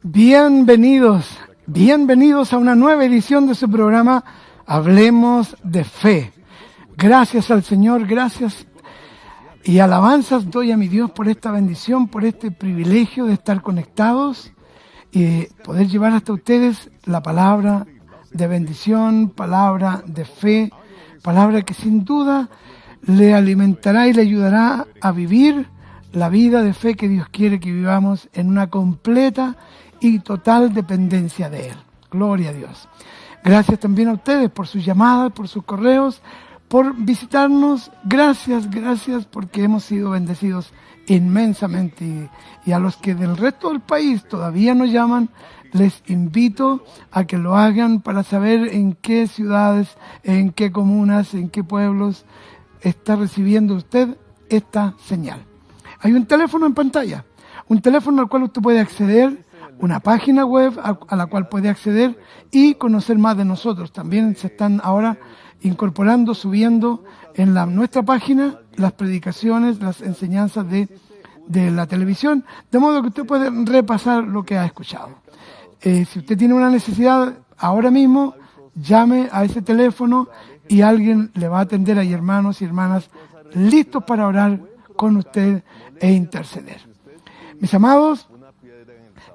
Bienvenidos a una nueva edición de su programa Hablemos de Fe. Gracias al Señor, gracias y alabanzas doy a mi Dios por esta bendición, por este privilegio de estar conectados y poder llevar hasta ustedes la palabra de bendición, palabra de fe, palabra que sin duda le alimentará y le ayudará a vivir la vida de fe que Dios quiere que vivamos en una completa y total dependencia de Él. Gloria a Dios. Gracias también a ustedes por sus llamadas, por sus correos, por visitarnos. Gracias porque hemos sido bendecidos inmensamente. Y a los que del resto del país todavía nos llaman, les invito a que lo hagan para saber en qué ciudades, en qué comunas, en qué pueblos está recibiendo usted esta señal. Hay un teléfono en pantalla, un teléfono al cual usted puede acceder, una página web a la cual puede acceder y conocer más de nosotros. También se están ahora incorporando, subiendo en nuestra página las predicaciones, las enseñanzas de la televisión, de modo que usted puede repasar lo que ha escuchado. Si usted tiene una necesidad ahora mismo, llame a ese teléfono y alguien le va a atender. Hay hermanos y hermanas listos para orar con usted e interceder. Mis amados,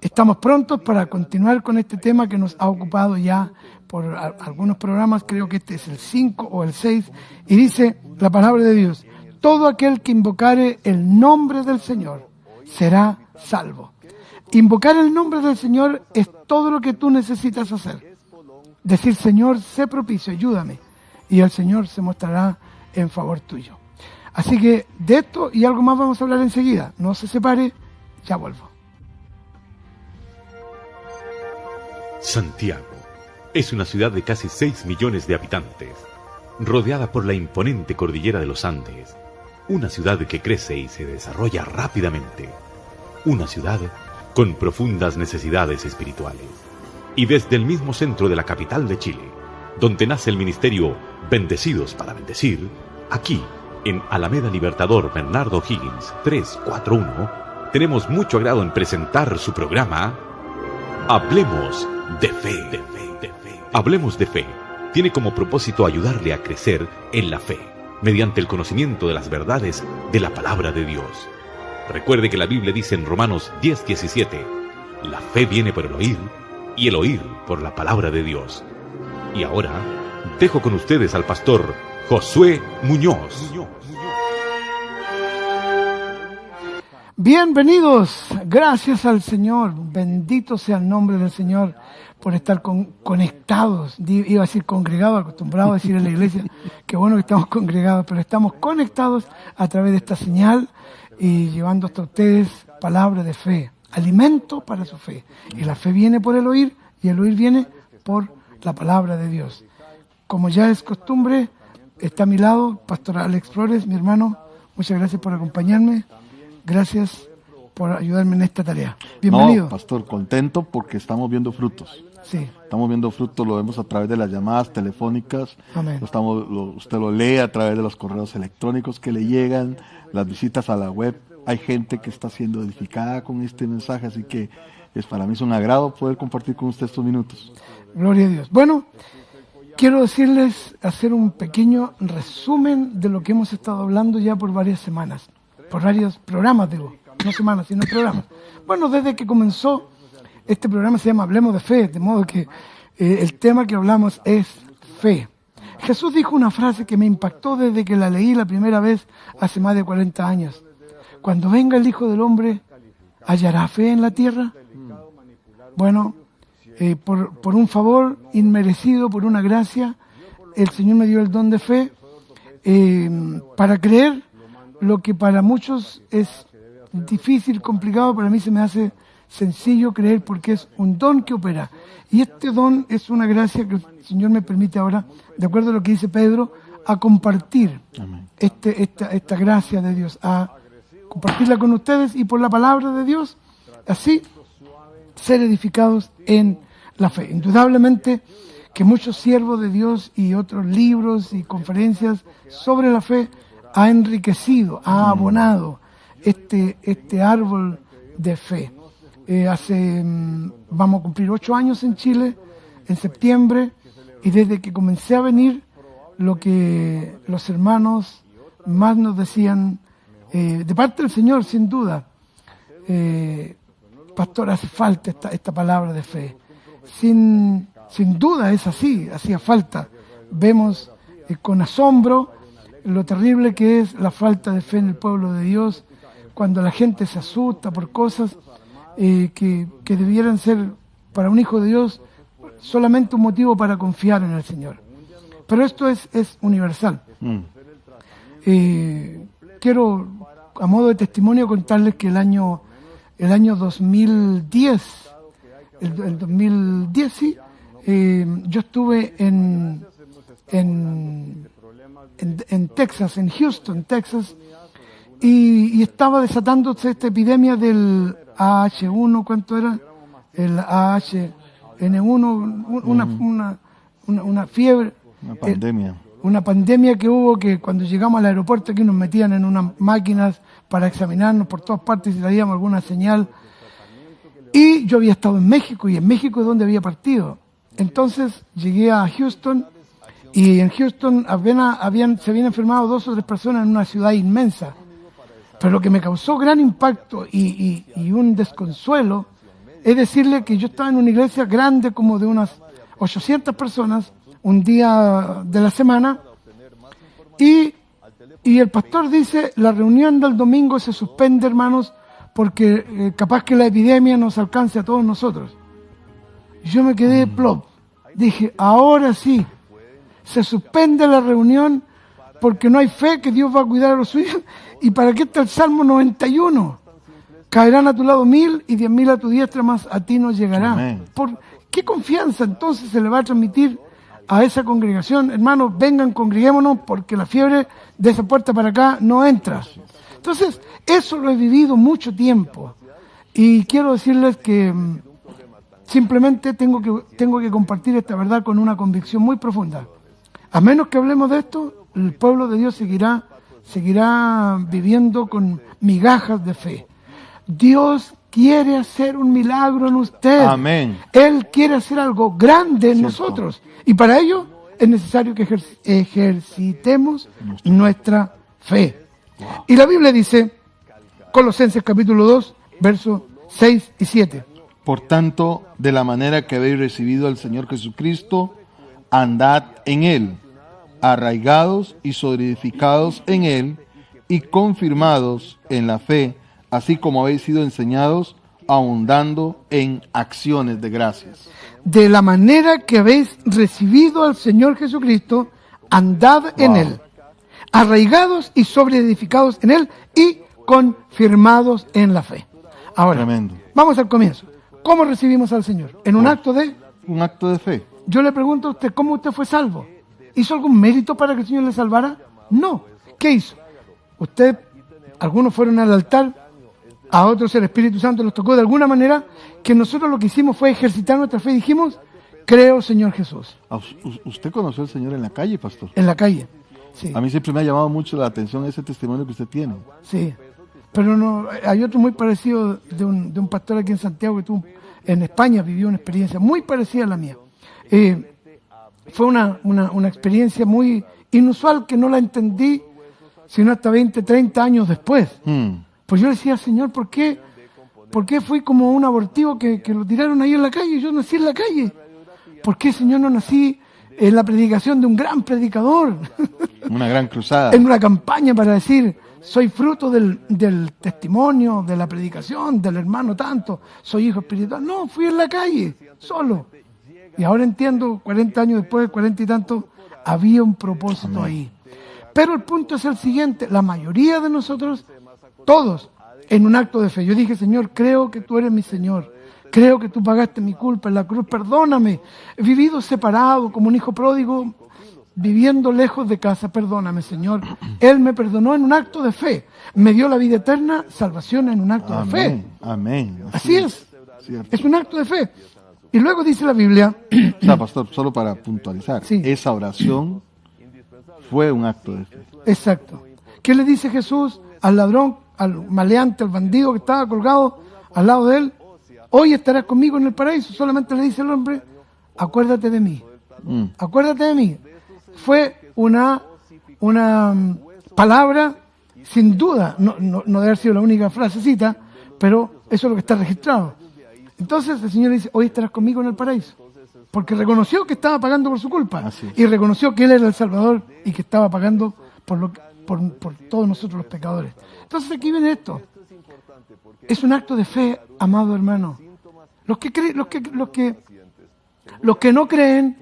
estamos prontos para continuar con este tema que nos ha ocupado ya por algunos programas. Creo que este es el 5 o el 6, y dice la palabra de Dios: todo aquel que invocare el nombre del Señor será salvo. Invocar el nombre del Señor es todo lo que tú necesitas hacer. Decir: Señor, sé propicio, ayúdame, y el Señor se mostrará en favor tuyo. Así que de esto y algo más vamos a hablar enseguida. No se separe, ya vuelvo. Santiago es una ciudad de casi 6 millones de habitantes, rodeada por la imponente cordillera de los Andes. Una ciudad que crece y se desarrolla rápidamente. Una ciudad con profundas necesidades espirituales. Y desde el mismo centro de la capital de Chile, donde nace el ministerio Bendecidos para Bendecir, aquí, en Alameda Libertador Bernardo Higgins 341, tenemos mucho agrado en presentar su programa Hablemos de Fe. Hablemos de Fe tiene como propósito ayudarle a crecer en la fe, mediante el conocimiento de las verdades de la palabra de Dios. Recuerde que la Biblia dice en Romanos 10:17, la fe viene por el oír, y el oír por la palabra de Dios. Y ahora, dejo con ustedes al pastor Josué Muñoz. Bienvenidos, gracias al Señor, bendito sea el nombre del Señor por estar conectados. Iba a decir congregados, acostumbrado a decir en la iglesia, qué bueno que estamos congregados, pero estamos conectados a través de esta señal y llevando hasta ustedes palabra de fe, alimento para su fe. Y la fe viene por el oír y el oír viene por la palabra de Dios. Como ya es costumbre, está a mi lado Pastor Alex Flores, mi hermano. Muchas gracias por acompañarme. Gracias por ayudarme en esta tarea. Bienvenido. No, pastor, contento porque estamos viendo frutos. Sí. Estamos viendo frutos, lo vemos a través de las llamadas telefónicas. Amén. Usted lo lee a través de los correos electrónicos que le llegan, las visitas a la web. Hay gente que está siendo edificada con este mensaje, así que para mí es un agrado poder compartir con usted estos minutos. Gloria a Dios. Bueno, quiero decirles, hacer un pequeño resumen de lo que hemos estado hablando ya por varias semanas. Por varios programas, digo, no semanas, sino programas. Bueno, desde que comenzó, este programa se llama Hablemos de Fe, de modo que el tema que hablamos es fe. Jesús dijo una frase que me impactó desde que la leí la primera vez hace más de 40 años. Cuando venga el Hijo del Hombre, ¿hallará fe en la tierra? Bueno, por un favor inmerecido, por una gracia, el Señor me dio el don de fe para creer lo que para muchos es difícil, complicado. Para mí se me hace sencillo creer porque es un don que opera. Y este don es una gracia que el Señor me permite ahora, de acuerdo a lo que dice Pedro, a compartir esta gracia de Dios, a compartirla con ustedes y por la palabra de Dios, así ser edificados en la fe. Indudablemente que muchos siervos de Dios y otros libros y conferencias sobre la fe ha enriquecido, ha abonado este árbol de fe. Vamos a cumplir 8 años en Chile, en septiembre, y desde que comencé a venir, lo que los hermanos más nos decían, de parte del Señor, sin duda, pastor, hace falta esta palabra de fe. Sin duda es así, hacía falta. Vemos con asombro lo terrible que es la falta de fe en el pueblo de Dios, cuando la gente se asusta por cosas que debieran ser para un hijo de Dios solamente un motivo para confiar en el Señor. Pero esto es universal. Quiero, a modo de testimonio, contarles que el año 2010, el 2010 sí, yo estuve en Texas, en Houston, Texas, y estaba desatándose esta epidemia del AH1, ¿cuánto era? El AHN1, una fiebre. Una pandemia. Una pandemia que hubo, que cuando llegamos al aeropuerto aquí nos metían en unas máquinas para examinarnos por todas partes si traíamos alguna señal. Y yo había estado en México, y en México es donde había partido. Entonces llegué a Houston, y en Houston apenas se habían enfermado 2 o 3 personas en una ciudad inmensa. Pero lo que me causó gran impacto y un desconsuelo es decirle que yo estaba en una iglesia grande, como de unas 800 personas, un día de la semana, y el pastor dice: la reunión del domingo se suspende, hermanos, porque capaz que la epidemia nos alcance a todos nosotros. Y yo me quedé plop. Dije, ahora sí, se suspende la reunión porque no hay fe que Dios va a cuidar a los suyos. ¿Y para qué está el Salmo 91? Caerán a tu lado 1000 y 10.000 a tu diestra, más a ti no llegará. Amén. ¿Por qué confianza entonces se le va a transmitir a esa congregación? Hermanos, vengan, congreguémonos, porque la fiebre de esa puerta para acá no entra. Entonces, eso lo he vivido mucho tiempo. Y quiero decirles que simplemente tengo que compartir esta verdad con una convicción muy profunda. A menos que hablemos de esto, el pueblo de Dios seguirá viviendo con migajas de fe. Dios quiere hacer un milagro en usted. Amén. Él quiere hacer algo grande en nosotros. Y para ello es necesario que ejercitemos nuestra fe. Wow. Y la Biblia dice, Colosenses capítulo 2, versos 6 y 7. Por tanto, de la manera que habéis recibido al Señor Jesucristo, andad en Él, arraigados y solidificados en Él, y confirmados en la fe, así como habéis sido enseñados, ahondando en acciones de gracias. De la manera que habéis recibido al Señor Jesucristo, andad en Él, arraigados y sobreedificados en Él, y confirmados en la fe. Ahora, Tremendo. Vamos al comienzo. ¿Cómo recibimos al Señor? En un acto de... Un acto de fe. Yo le pregunto a usted, ¿cómo usted fue salvo? ¿Hizo algún mérito para que el Señor le salvara? No. ¿Qué hizo? Algunos fueron al altar, a otros el Espíritu Santo los tocó de alguna manera, que nosotros lo que hicimos fue ejercitar nuestra fe y dijimos, creo, Señor Jesús. ¿Usted conoció al Señor en la calle, pastor? En la calle, sí. A mí siempre me ha llamado mucho la atención ese testimonio que usted tiene. Sí, pero no, hay otro muy parecido de un pastor aquí en Santiago que tuvo, en España vivió una experiencia muy parecida a la mía. Fue una experiencia muy inusual que no la entendí sino hasta 20, 30 años después. Pues yo decía, Señor, ¿por qué fui como un abortivo que lo tiraron ahí en la calle? Yo nací en la calle. ¿Por qué, Señor, no nací en la predicación de un gran predicador? Una gran cruzada. En una campaña para decir, soy fruto del testimonio, de la predicación, del hermano tanto, soy hijo espiritual. No, fui en la calle, solo. Y ahora entiendo, 40 años después, 40 y tantos, había un propósito ahí. Pero el punto es el siguiente, la mayoría de nosotros, todos, en un acto de fe. Yo dije, Señor, creo que tú eres mi Señor. Creo que tú pagaste mi culpa en la cruz, perdóname. He vivido separado como un hijo pródigo, viviendo lejos de casa, perdóname, Señor. Él me perdonó en un acto de fe. Me dio la vida eterna, salvación en un acto de fe. Amén. Así es. Cierto. Es un acto de fe. Y luego dice la Biblia... O sea, pastor, solo para puntualizar, sí, esa oración fue un acto de fe. Exacto. ¿Qué le dice Jesús al ladrón, al maleante, al bandido que estaba colgado al lado de él? hoy estarás conmigo en el paraíso. Solamente le dice el hombre, acuérdate de mí. Acuérdate de mí. Fue una palabra, sin duda, no debe haber sido la única frasecita, pero eso es lo que está registrado. Entonces el Señor dice, hoy estarás conmigo en el paraíso. Porque reconoció que estaba pagando por su culpa. Y reconoció que Él era el Salvador y que estaba pagando por todos nosotros los pecadores. Entonces aquí viene esto. Es un acto de fe, amado hermano. Los que no creen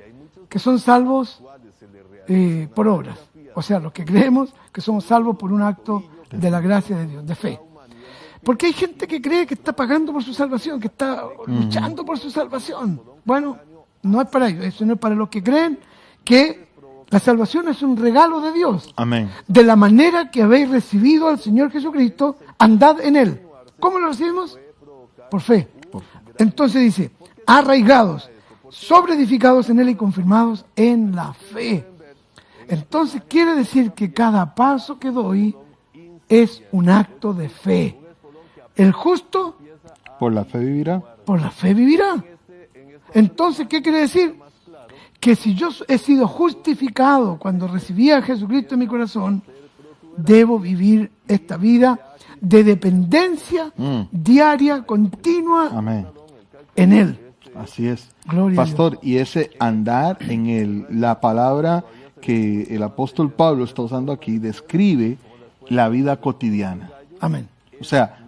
que son salvos por obras. O sea, los que creemos que somos salvos por un acto de la gracia de Dios, de fe. Porque hay gente que cree que está pagando por su salvación, que está luchando por su salvación. Bueno, no es para ellos, eso no es para los que creen que la salvación es un regalo de Dios. Amén. De la manera que habéis recibido al Señor Jesucristo, andad en Él. ¿Cómo lo recibimos? Por fe. Entonces dice, arraigados, sobreedificados en Él y confirmados en la fe. Entonces quiere decir que cada paso que doy es un acto de fe. El justo por la fe vivirá. Por la fe vivirá. Entonces, ¿qué quiere decir? Que si yo he sido justificado cuando recibí a Jesucristo en mi corazón, debo vivir esta vida de dependencia diaria, continua, Amén, en Él. Así es. Gloria Pastor, y ese andar en Él, la palabra que el apóstol Pablo está usando aquí, describe la vida cotidiana. Amén. O sea,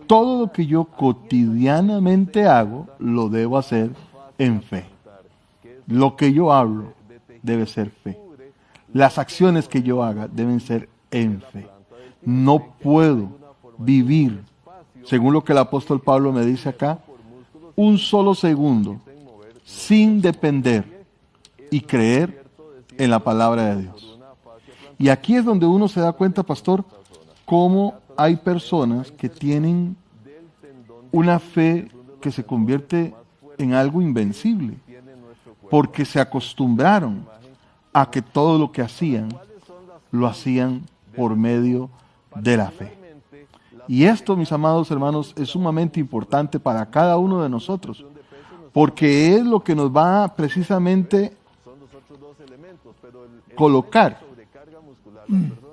todo lo que yo cotidianamente hago, lo debo hacer en fe. Lo que yo hablo debe ser fe. Las acciones que yo haga deben ser en fe. No puedo vivir, según lo que el apóstol Pablo me dice acá, un solo segundo sin depender y creer en la palabra de Dios. Y aquí es donde uno se da cuenta, pastor, cómo hay personas que tienen una fe que se convierte en algo invencible, porque se acostumbraron a que todo lo que hacían, lo hacían por medio de la fe. Y esto, mis amados hermanos, es sumamente importante para cada uno de nosotros, porque es lo que nos va a precisamente colocar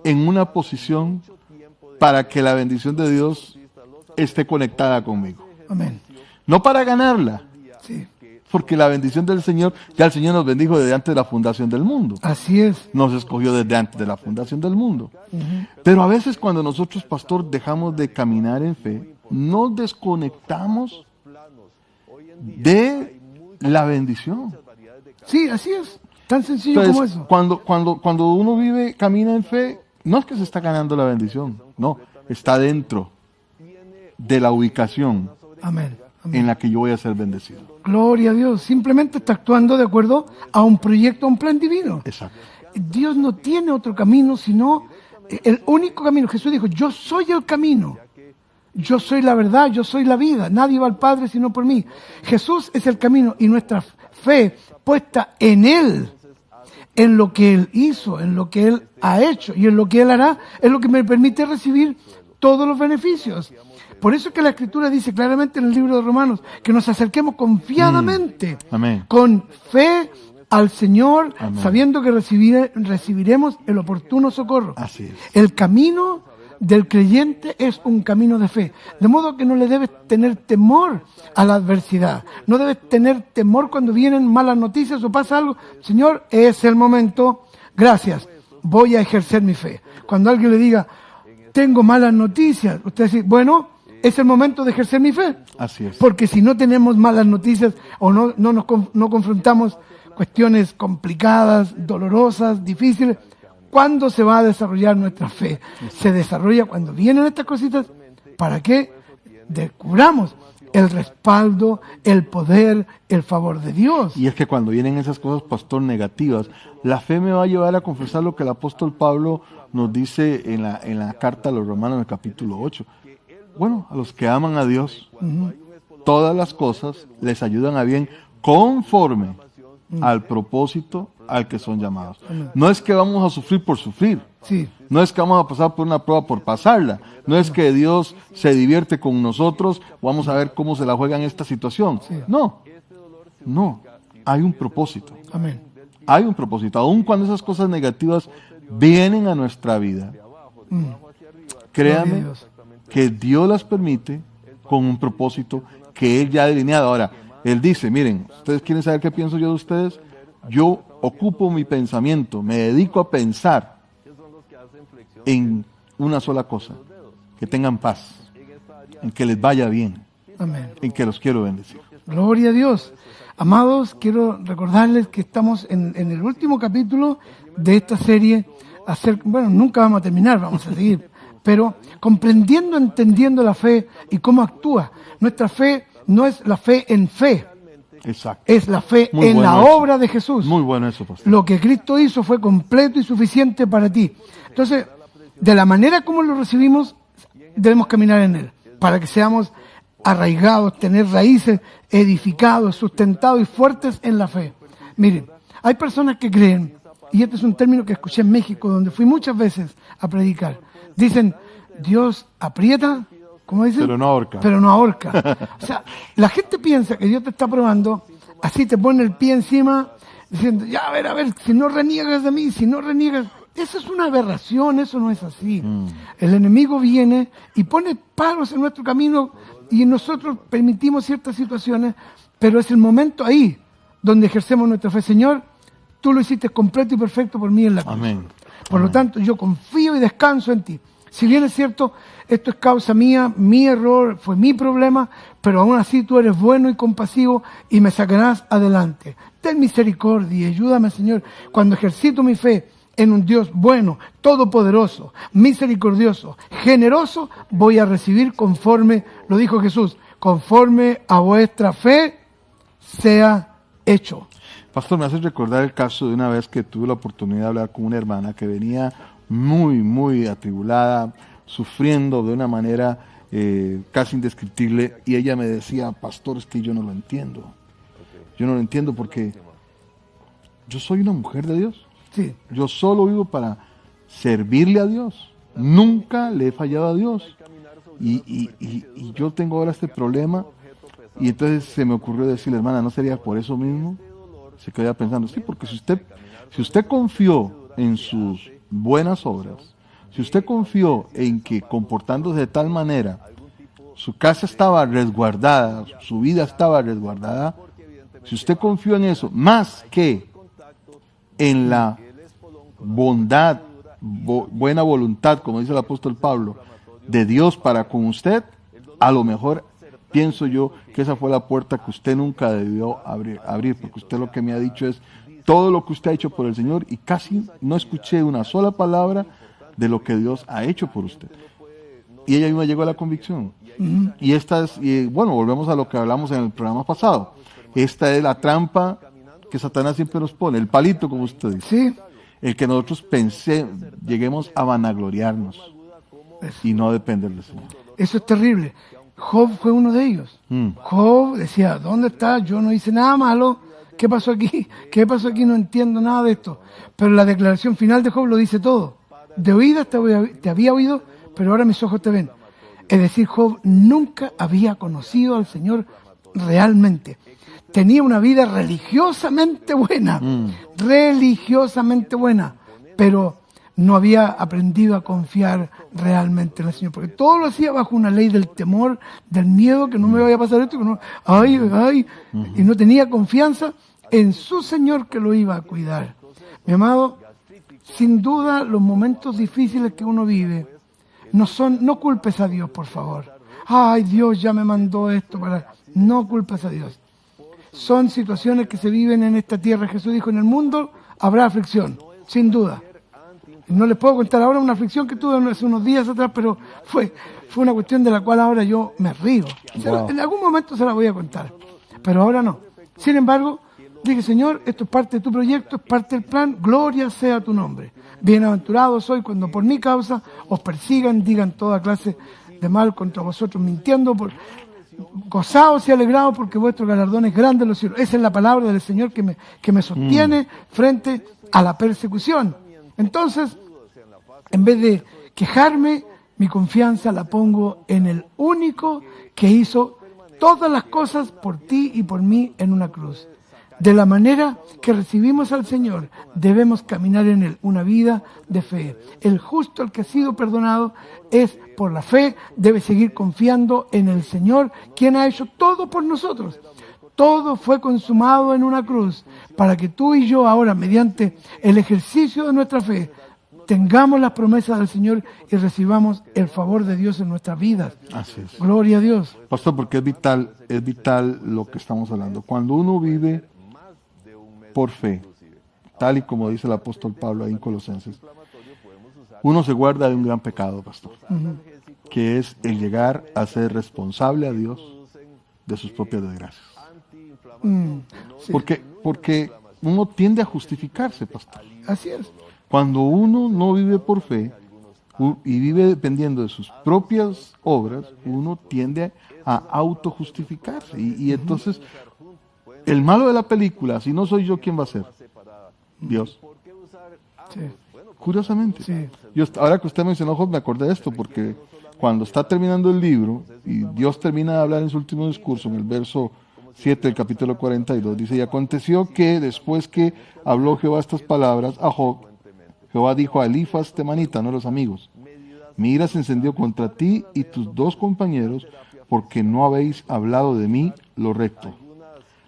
en una posición para que la bendición de Dios esté conectada conmigo. Amén. No para ganarla, Sí. porque la bendición del Señor, ya el Señor nos bendijo desde antes de la fundación del mundo. Así es. Nos escogió desde antes de la fundación del mundo. Pero a veces cuando nosotros, pastor, dejamos de caminar en fe, nos desconectamos de la bendición. Sí, así es. Tan sencillo Entonces, como eso. cuando uno camina en fe, no es que se está ganando la bendición, no, está dentro de la ubicación Amén. Amén. en la que yo voy a ser bendecido. Gloria a Dios. Simplemente está actuando de acuerdo a un proyecto, a un plan divino. Exacto. Dios no tiene otro camino sino el único camino. Jesús dijo, yo soy el camino. Yo soy la verdad, yo soy la vida. Nadie va al Padre sino por mí. Jesús es el camino y nuestra fe puesta en Él, en lo que Él hizo, en lo que Él ha hecho y en lo que Él hará, es lo que me permite recibir todos los beneficios. Por eso es que la Escritura dice claramente en el libro de Romanos que nos acerquemos confiadamente, Amén. con fe al Señor, Amén. sabiendo que recibiremos el oportuno socorro. Así es. El camino del creyente es un camino de fe, de modo que no le debes tener temor a la adversidad, no debes tener temor cuando vienen malas noticias o pasa algo. Señor, es el momento, gracias, voy a ejercer mi fe. Cuando alguien le diga, tengo malas noticias, usted dice, bueno, es el momento de ejercer mi fe. Así es. Porque si no tenemos malas noticias o no confrontamos cuestiones complicadas, dolorosas, difíciles, ¿cuándo se va a desarrollar nuestra fe? Se desarrolla cuando vienen estas cositas para que descubramos el respaldo, el poder, el favor de Dios. Y es que cuando vienen esas cosas, pastor, negativas, la fe me va a llevar a confesar lo que el apóstol Pablo nos dice en la carta a los Romanos en el capítulo 8. Bueno, a los que aman a Dios, todas las cosas les ayudan a bien conforme al propósito al que son llamados. No es que vamos a sufrir por sufrir. Sí. No es que vamos a pasar por una prueba por pasarla. No es que Dios se divierte con nosotros, vamos a ver cómo se la juega en esta situación. Sí. No. Hay un propósito. Amén. Hay un propósito. Aun cuando esas cosas negativas vienen a nuestra vida, Gloria a créame Dios. que Dios las permite con un propósito que Él ya ha delineado. Ahora, Él dice, miren, ¿ustedes quieren saber qué pienso yo de ustedes? Yo ocupo mi pensamiento, me dedico a pensar en una sola cosa, que tengan paz, en que les vaya bien, Amén. en que los quiero bendecir. Gloria a Dios. Amados, quiero recordarles que estamos en el último capítulo de esta serie. Bueno, nunca vamos a terminar, vamos a seguir. Pero comprendiendo, entendiendo la fe y cómo actúa. Nuestra fe no es la fe en fe, Exacto. es la fe Muy en bueno la eso. obra de Jesús. Muy bueno eso, pastor. Lo que Cristo hizo fue completo y suficiente para ti. Entonces, de la manera como lo recibimos, debemos caminar en Él, para que seamos arraigados, tener raíces, edificados, sustentados y fuertes en la fe. Miren, hay personas que creen, y este es un término que escuché en México, donde fui muchas veces a predicar. Dicen, Dios aprieta, ¿cómo dicen? Pero no ahorca. Pero no ahorca. O sea, la gente piensa que Dios te está probando, así te pone el pie encima, diciendo, ya, a ver, si no reniegas de mí, si no reniegas. Eso es una aberración, eso no es así. El enemigo viene y pone palos en nuestro camino y nosotros permitimos ciertas situaciones, pero es el momento ahí donde ejercemos nuestra fe. Señor, tú lo hiciste completo y perfecto por mí en la cruz. Amén. Por lo tanto, yo confío y descanso en ti. Si bien es cierto, esto es causa mía, mi error, fue mi problema, pero aún así tú eres bueno y compasivo y me sacarás adelante. Ten misericordia y ayúdame, Señor, cuando ejercito mi fe en un Dios bueno, todopoderoso, misericordioso, generoso, voy a recibir conforme, lo dijo Jesús, conforme a vuestra fe sea hecho. Pastor, me hace recordar el caso de una vez que tuve la oportunidad de hablar con una hermana que venía muy atribulada, sufriendo de una manera casi indescriptible, y ella me decía, pastor, es que yo no lo entiendo. Yo no lo entiendo porque yo soy una mujer de Dios. Sí. Yo solo vivo para servirle a Dios. Nunca le he fallado a Dios. Y yo tengo ahora este problema. Y entonces se me ocurrió decirle, hermana, ¿no sería por eso mismo? Se quedaba pensando, sí, porque si usted confió en sus buenas obras, si usted confió en que comportándose de tal manera, su casa estaba resguardada, su vida estaba resguardada, si usted confió en eso, más que en la bondad, buena voluntad, como dice el apóstol Pablo, de Dios para con usted, a lo mejor pienso yo que esa fue la puerta que usted nunca debió abrir, porque usted lo que me ha dicho es todo lo que usted ha hecho por el Señor y casi no escuché una sola palabra de lo que Dios ha hecho por usted. Y ella misma llegó a la convicción. Y bueno, volvemos a lo que hablamos en el programa pasado. Esta es la trampa que Satanás siempre nos pone, el palito, como usted dice. Sí. El que nosotros lleguemos a vanagloriarnos y no depender del Señor. Eso es terrible. Job fue uno de ellos. Job decía, ¿dónde está? Yo no hice nada malo. ¿Qué pasó aquí? ¿Qué pasó aquí? No entiendo nada de esto. Pero la declaración final de Job lo dice todo. De oídas te había oído, pero ahora mis ojos te ven. Es decir, Job nunca había conocido al Señor realmente. Tenía una vida religiosamente buena, pero no había aprendido a confiar realmente en el Señor, porque todo lo hacía bajo una ley del temor, del miedo, que no me vaya a pasar esto, que no, y no tenía confianza en su Señor que lo iba a cuidar. Mi amado, sin duda los momentos difíciles que uno vive no culpes a Dios, por favor. Ay, Dios ya me mandó esto no culpes a Dios. Son situaciones que se viven en esta tierra. Jesús dijo, en el mundo habrá aflicción, sin duda. No les puedo contar ahora una aflicción que tuve hace unos días atrás, pero fue una cuestión de la cual ahora yo me río. Wow. En algún momento se la voy a contar, pero ahora no. Sin embargo, dije, Señor, esto es parte de tu proyecto, es parte del plan, gloria sea tu nombre. Bienaventurado soy cuando por mi causa os persigan, digan toda clase de mal contra vosotros, mintiendo. gozaos y alegraos porque vuestro galardón es grande en los cielos. Esa es la palabra del Señor que me sostiene frente a la persecución. Entonces, en vez de quejarme, mi confianza la pongo en el único que hizo todas las cosas por ti y por mí en una cruz. De la manera que recibimos al Señor, debemos caminar en Él, una vida de fe. El justo, el que ha sido perdonado, es por la fe, debe seguir confiando en el Señor, quien ha hecho todo por nosotros. Todo fue consumado en una cruz, para que tú y yo ahora, mediante el ejercicio de nuestra fe, tengamos las promesas del Señor y recibamos el favor de Dios en nuestras vidas. Así es. Gloria a Dios. Pastor, porque es vital lo que estamos hablando. Cuando uno vive por fe, tal y como dice el apóstol Pablo ahí en Colosenses, uno se guarda de un gran pecado, pastor, que es el llegar a ser responsable a Dios de sus propias desgracias. Sí. Porque uno tiende a justificarse, pastor. Así es. Cuando uno no vive por fe y vive dependiendo de sus propias obras, uno tiende a autojustificarse. Y entonces, el malo de la película, si no soy yo, ¿quién va a ser? Dios. Sí. Curiosamente. Sí. Ahora que usted mencionó, Job, me acordé de esto, porque cuando está terminando el libro, y Dios termina de hablar en su último discurso, en el verso 7 del capítulo 42, dice, y aconteció que después que habló Jehová estas palabras a Job, Jehová dijo a Elifaz temanita, no a los amigos, mi ira se encendió contra ti y tus dos compañeros, porque no habéis hablado de mí lo recto.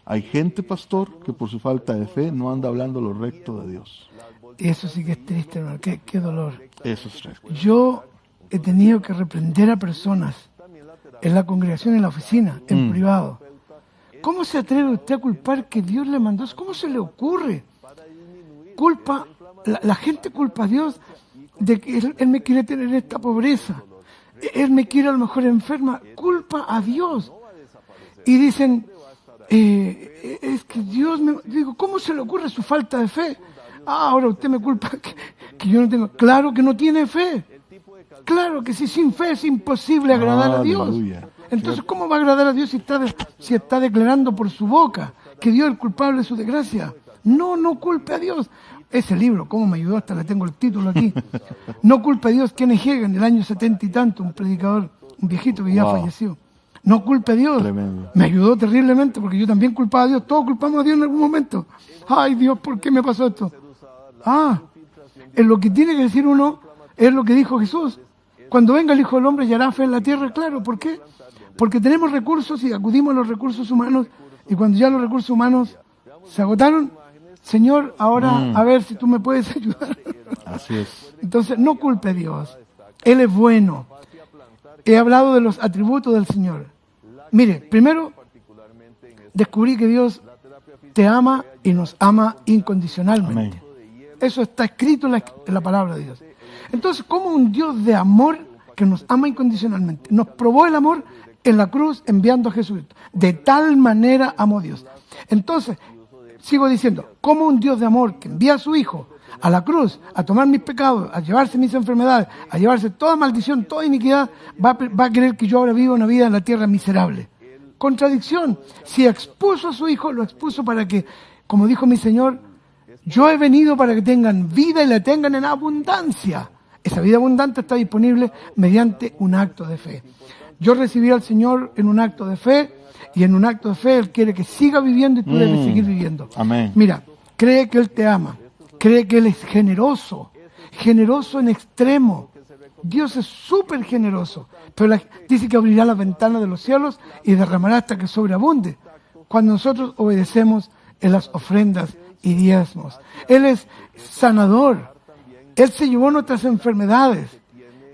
Hay gente, pastor, que por su falta de fe no anda hablando lo recto de Dios. Y eso sí que es triste, hermano. Qué dolor. Eso es recto. Yo he tenido que reprender a personas en la congregación, en la oficina, en privado. ¿Cómo se atreve usted a culpar que Dios le mandó eso? ¿Cómo se le ocurre? La gente culpa a Dios de que él me quiere tener esta pobreza. Él me quiere a lo mejor enferma. Culpa a Dios. Y dicen, es que Dios me... Digo, ¿cómo se le ocurre su falta de fe? Ahora usted me culpa que yo no tengo... Claro que no tiene fe. Claro que sí, sin fe es imposible agradar a Dios. Entonces, ¿cómo va a agradar a Dios si está declarando por su boca que Dios es el culpable de su desgracia? No culpe a Dios. Ese libro, ¿cómo me ayudó? Hasta le tengo el título aquí. No culpe a Dios. Kenneth Hagin, en el año 70 y tanto, un predicador, un viejito que ya falleció. No culpe a Dios. Tremendo. Me ayudó terriblemente porque yo también culpaba a Dios. Todos culpamos a Dios en algún momento. Ay, Dios, ¿por qué me pasó esto? Es lo que tiene que decir uno, es lo que dijo Jesús. Cuando venga el Hijo del Hombre, hallará fe en la tierra. Claro, ¿por qué? Porque tenemos recursos y acudimos a los recursos humanos. Y cuando ya los recursos humanos se agotaron, Señor, ahora a ver si tú me puedes ayudar. Así es. Entonces, no culpe a Dios. Él es bueno. He hablado de los atributos del Señor. Mire, primero, descubrí que Dios te ama y nos ama incondicionalmente. Amén. Eso está escrito en la palabra de Dios. Entonces, ¿cómo un Dios de amor que nos ama incondicionalmente nos probó el amor en la cruz enviando a Jesucristo? De tal manera amó Dios. Entonces, sigo diciendo, ¿cómo un Dios de amor que envía a su Hijo a la cruz a tomar mis pecados, a llevarse mis enfermedades, a llevarse toda maldición, toda iniquidad, va a querer que yo ahora viva una vida en la tierra miserable? Contradicción. Si expuso a su Hijo, lo expuso para que, como dijo mi Señor, yo he venido para que tengan vida y la tengan en abundancia. Esa vida abundante está disponible mediante un acto de fe. Yo recibí al Señor en un acto de fe, y en un acto de fe Él quiere que siga viviendo y tú debes seguir viviendo. Amén. Mira, cree que Él te ama, cree que Él es generoso en extremo. Dios es súper generoso, pero dice que abrirá las ventanas de los cielos y derramará hasta que sobreabunde. Cuando nosotros obedecemos en las ofrendas y diezmos. Él es sanador. Él se llevó nuestras enfermedades.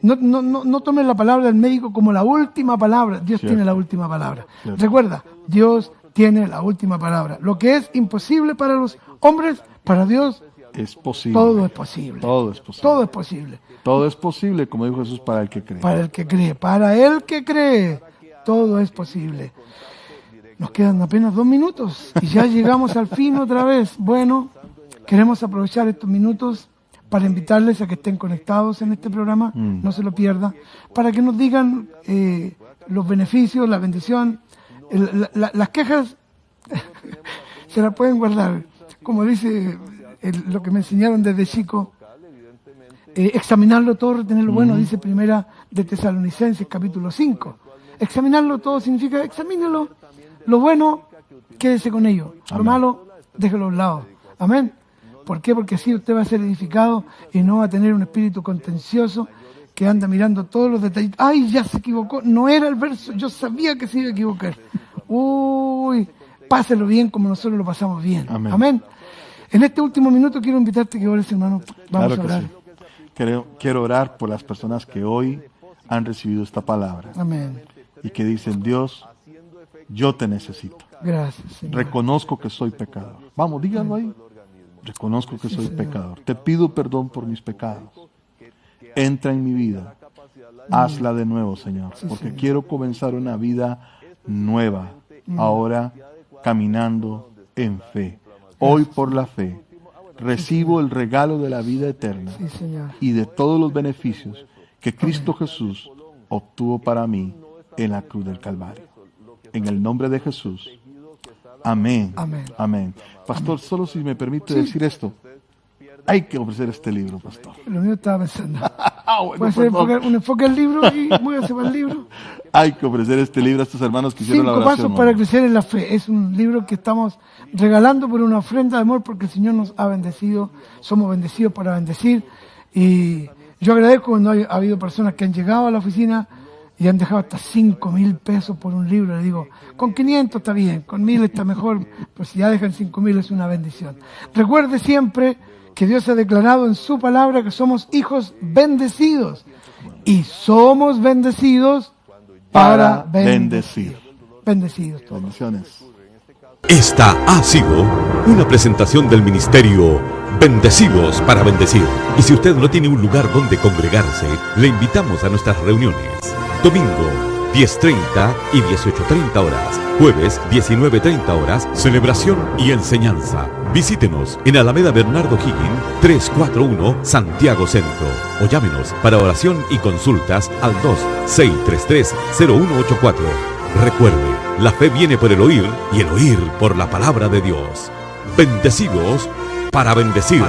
No tomes la palabra del médico como la última palabra. Dios tiene la última palabra. Recuerda, Dios tiene la última palabra. Lo que es imposible para los hombres, para Dios es posible. Todo es posible. Todo es posible. Todo es posible. Todo es posible, como dijo Jesús, para el que cree. Para el que cree. Para el que cree. Todo es posible. Nos quedan apenas 2 minutos y ya llegamos al fin otra vez. Bueno, queremos aprovechar estos minutos para invitarles a que estén conectados en este programa, no se lo pierdan, para que nos digan los beneficios, la bendición. Las quejas se las pueden guardar. Como dice lo que me enseñaron desde chico, examinarlo todo, retener lo bueno, dice Primera de Tesalonicenses, capítulo 5. Examinarlo todo significa, examínelo. Lo bueno, quédese con ello. Lo malo, déjelo a un lado. Amén. ¿Por qué? Porque así usted va a ser edificado y no va a tener un espíritu contencioso que anda mirando todos los detalles. ¡Ay, ya se equivocó! No era el verso, yo sabía que se iba a equivocar. ¡Uy! Páselo bien como nosotros lo pasamos bien. Amén. Amén. En este último minuto quiero invitarte que ores, hermano. Vamos Claro a orar. sí. Quiero orar por las personas que hoy han recibido esta palabra Amén. y que dicen, Dios, yo te necesito. Gracias, Señor. Reconozco que soy pecador. Vamos, díganlo ahí. Reconozco que soy pecador. Te pido perdón por mis pecados. Entra en mi vida. Hazla de nuevo, Señor. Porque quiero comenzar una vida nueva. Ahora caminando en fe. Hoy por la fe recibo el regalo de la vida eterna Sí, Señor. y de todos los beneficios que Cristo Jesús obtuvo para mí en la cruz del Calvario. En el nombre de Jesús. Amén. Amén. Amén. Pastor, solo si me permite decir esto. Hay que ofrecer este libro, pastor. Lo mío estaba pensando. Bueno, Voy a hacer perdón. un enfoque al libro y voy a hacer el libro. Hay que ofrecer este libro a estos hermanos que hicieron la 5 oración. pasos para hoy. crecer en la fe. Es un libro que estamos regalando por una ofrenda de amor porque el Señor nos ha bendecido. Somos bendecidos para bendecir. Y yo agradezco cuando ha habido personas que han llegado a la oficina y han dejado hasta 5,000 pesos por un libro. Le digo, con 500 está bien, con 1,000 está mejor, pues si ya dejan 5,000 es una bendición. Recuerde siempre que Dios ha declarado en su palabra que somos hijos bendecidos. Y somos bendecidos para bendecir. Bendecidos todos. Bendiciones. Esta ha sido una presentación del ministerio Bendecidos para Bendecir. Y si usted no tiene un lugar donde congregarse, le invitamos a nuestras reuniones. Domingo, 10:30 y 18:30 horas. Jueves, 19:30 horas, celebración y enseñanza. Visítenos en Alameda Bernardo Higgin, 341, Santiago Centro. O llámenos para oración y consultas al 2-633-0184. Recuerde, la fe viene por el oír y el oír por la palabra de Dios. Bendecidos para bendecir.